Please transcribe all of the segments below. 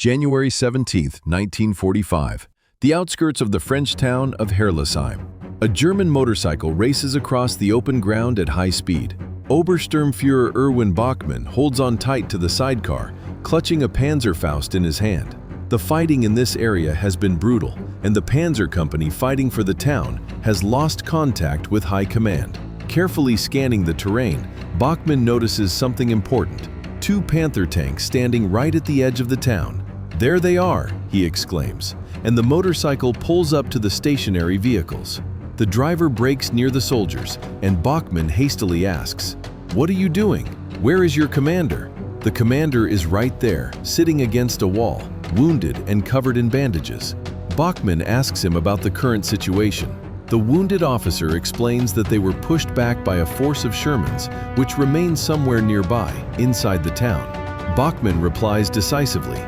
January 17, 1945. The outskirts of the French town of Herrlisheim. A German motorcycle races across the open ground at high speed. Obersturmführer Erwin Bachmann holds on tight to the sidecar, clutching a Panzerfaust in his hand. The fighting in this area has been brutal, and the Panzer Company fighting for the town has lost contact with high command. Carefully scanning the terrain, Bachmann notices something important. Two Panther tanks standing right at the edge of the town. "There they are," he exclaims, and the motorcycle pulls up to the stationary vehicles. The driver brakes near the soldiers, and Bachmann hastily asks, "What are you doing? Where is your commander?" The commander is right there, sitting against a wall, wounded and covered in bandages. Bachmann asks him about the current situation. The wounded officer explains that they were pushed back by a force of Shermans, which remain somewhere nearby, inside the town. Bachmann replies decisively,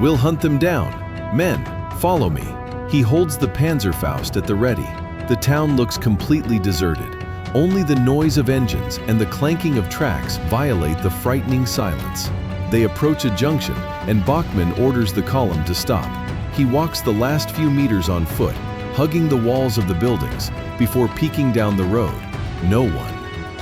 "We'll hunt them down. Men, follow me." He holds the Panzerfaust at the ready. The town looks completely deserted. Only the noise of engines and the clanking of tracks violate the frightening silence. They approach a junction, and Bachmann orders the column to stop. He walks the last few meters on foot, hugging the walls of the buildings, before peeking down the road. No one.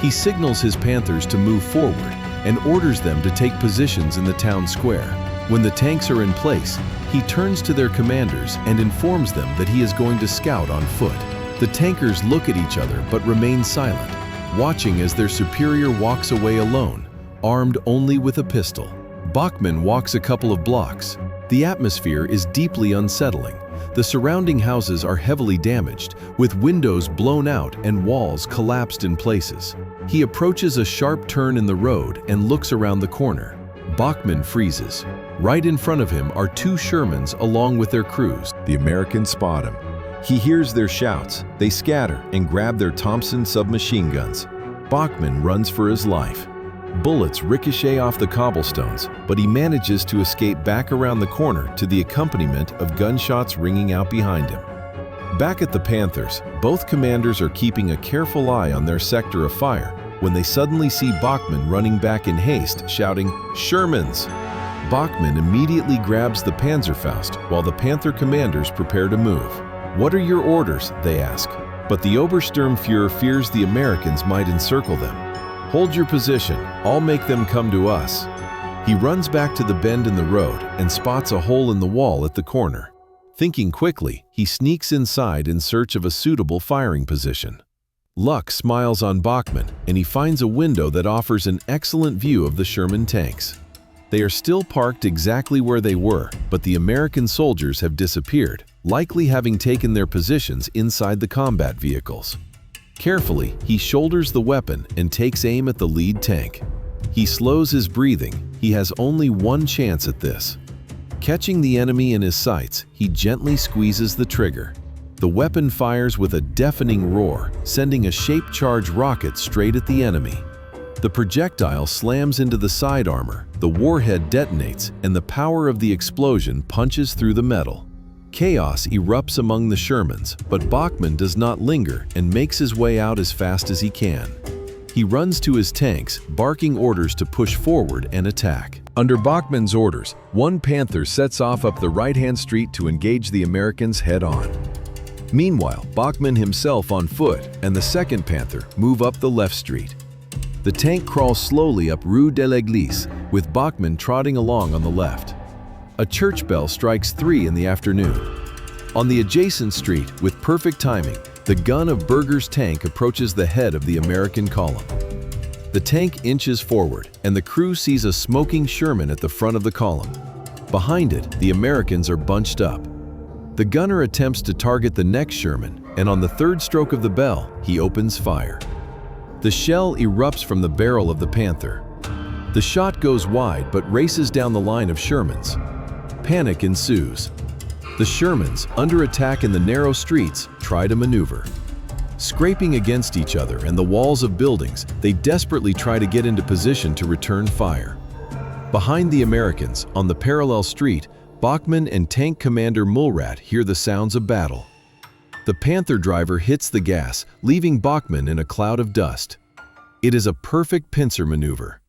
He signals his Panthers to move forward and orders them to take positions in the town square. When the tanks are in place, he turns to their commanders and informs them that he is going to scout on foot. The tankers look at each other but remain silent, watching as their superior walks away alone, armed only with a pistol. Bachmann walks a couple of blocks. The atmosphere is deeply unsettling. The surrounding houses are heavily damaged, with windows blown out and walls collapsed in places. He approaches a sharp turn in the road and looks around the corner. Bachmann freezes. Right in front of him are two Shermans along with their crews. The Americans spot him. He hears their shouts. They scatter and grab their Thompson submachine guns. Bachmann runs for his life. Bullets ricochet off the cobblestones, but he manages to escape back around the corner to the accompaniment of gunshots ringing out behind him. Back at the Panthers, both commanders are keeping a careful eye on their sector of fire when they suddenly see Bachmann running back in haste, shouting, "Shermans!" Bachmann immediately grabs the Panzerfaust while the Panther commanders prepare to move. "What are your orders?" they ask. But the Obersturmführer fears the Americans might encircle them. "Hold your position, I'll make them come to us." He runs back to the bend in the road and spots a hole in the wall at the corner. Thinking quickly, he sneaks inside in search of a suitable firing position. Luck smiles on Bachmann, and he finds a window that offers an excellent view of the Sherman tanks. They are still parked exactly where they were, but the American soldiers have disappeared, likely having taken their positions inside the combat vehicles. Carefully, he shoulders the weapon and takes aim at the lead tank. He slows his breathing. He has only one chance at this. Catching the enemy in his sights, he gently squeezes the trigger. The weapon fires with a deafening roar, sending a shape-charged rocket straight at the enemy. The projectile slams into the side armor, the warhead detonates, and the power of the explosion punches through the metal. Chaos erupts among the Shermans, but Bachmann does not linger and makes his way out as fast as he can. He runs to his tanks, barking orders to push forward and attack. Under Bachmann's orders, one Panther sets off up the right-hand street to engage the Americans head-on. Meanwhile, Bachmann himself on foot and the second Panther move up the left street. The tank crawls slowly up Rue de l'Église, with Bachmann trotting along on the left. A church bell strikes 3 in the afternoon. On the adjacent street, with perfect timing, the gun of Berger's tank approaches the head of the American column. The tank inches forward, and the crew sees a smoking Sherman at the front of the column. Behind it, the Americans are bunched up. The gunner attempts to target the next Sherman, and on the third stroke of the bell, he opens fire. The shell erupts from the barrel of the Panther. The shot goes wide but races down the line of Shermans. Panic ensues. The Shermans, under attack in the narrow streets, try to maneuver. Scraping against each other and the walls of buildings, they desperately try to get into position to return fire. Behind the Americans, on the parallel street, Bachmann and tank commander Mullrath hear the sounds of battle. The Panther driver hits the gas, leaving Bachmann in a cloud of dust. It is a perfect pincer maneuver.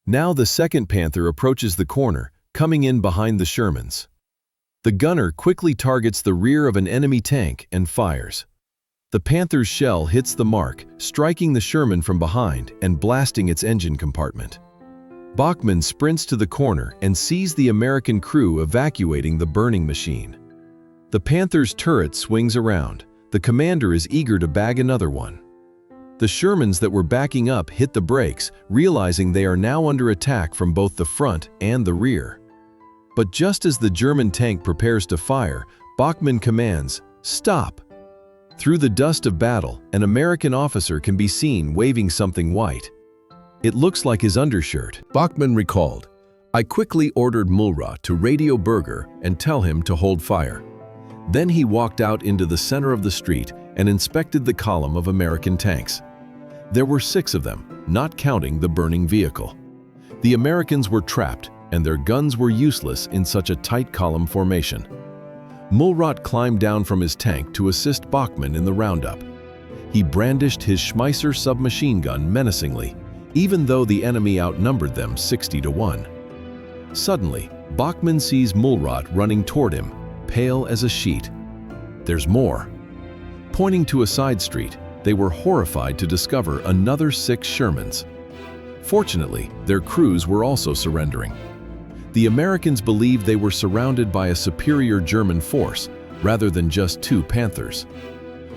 Now the second Panther approaches the corner, coming in behind the Shermans. The gunner quickly targets the rear of an enemy tank and fires. The Panther's shell hits the mark, striking the Sherman from behind and blasting its engine compartment. Bachmann sprints to the corner and sees the American crew evacuating the burning machine. The Panther's turret swings around. The commander is eager to bag another one. The Shermans that were backing up hit the brakes, realizing they are now under attack from both the front and the rear. But just as the German tank prepares to fire, Bachmann commands, "Stop!" Through the dust of battle, an American officer can be seen waving something white. It looks like his undershirt. Bachmann recalled, "I quickly ordered Murat to radio Berger and tell him to hold fire." Then he walked out into the center of the street and inspected the column of American tanks. There were 6 of them, not counting the burning vehicle. The Americans were trapped, and their guns were useless in such a tight column formation. Murat climbed down from his tank to assist Bachmann in the roundup. He brandished his Schmeisser submachine gun menacingly, even though the enemy outnumbered them 60-1. Suddenly, Bachmann sees Murat running toward him, pale as a sheet. "There's more." Pointing to a side street, they were horrified to discover another 6 Shermans. Fortunately, their crews were also surrendering. The Americans believed they were surrounded by a superior German force, rather than just 2 Panthers.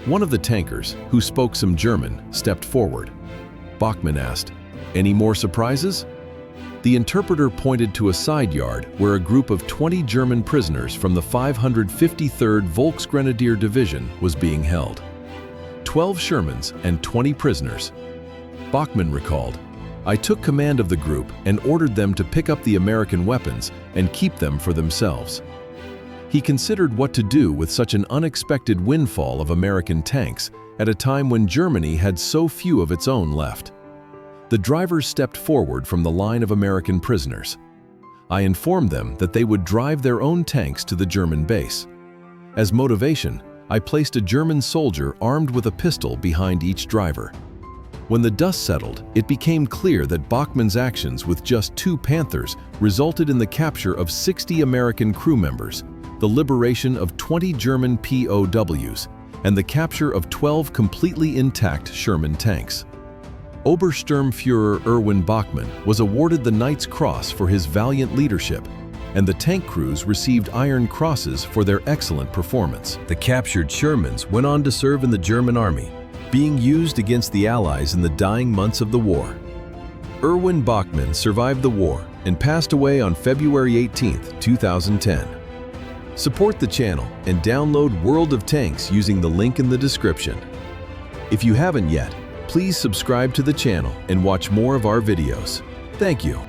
One of the tankers, who spoke some German, stepped forward. Bachmann asked, "Any more surprises?" The interpreter pointed to a side yard where a group of 20 German prisoners from the 553rd Volksgrenadier Division was being held. 12 Shermans and 20 prisoners. Bachmann recalled, "I took command of the group and ordered them to pick up the American weapons and keep them for themselves." He considered what to do with such an unexpected windfall of American tanks at a time when Germany had so few of its own left. The drivers stepped forward from the line of American prisoners. I informed them that they would drive their own tanks to the German base. As motivation, I placed a German soldier armed with a pistol behind each driver. When the dust settled, it became clear that Bachmann's actions with just 2 Panthers resulted in the capture of 60 American crew members, the liberation of 20 German POWs, and the capture of 12 completely intact Sherman tanks. Obersturmführer Erwin Bachmann was awarded the Knight's Cross for his valiant leadership, and the tank crews received Iron Crosses for their excellent performance. The captured Shermans went on to serve in the German army, being used against the Allies in the dying months of the war. Erwin Bachmann survived the war and passed away on February 18, 2010. Support the channel and download World of Tanks using the link in the description. If you haven't yet, please subscribe to the channel and watch more of our videos. Thank you.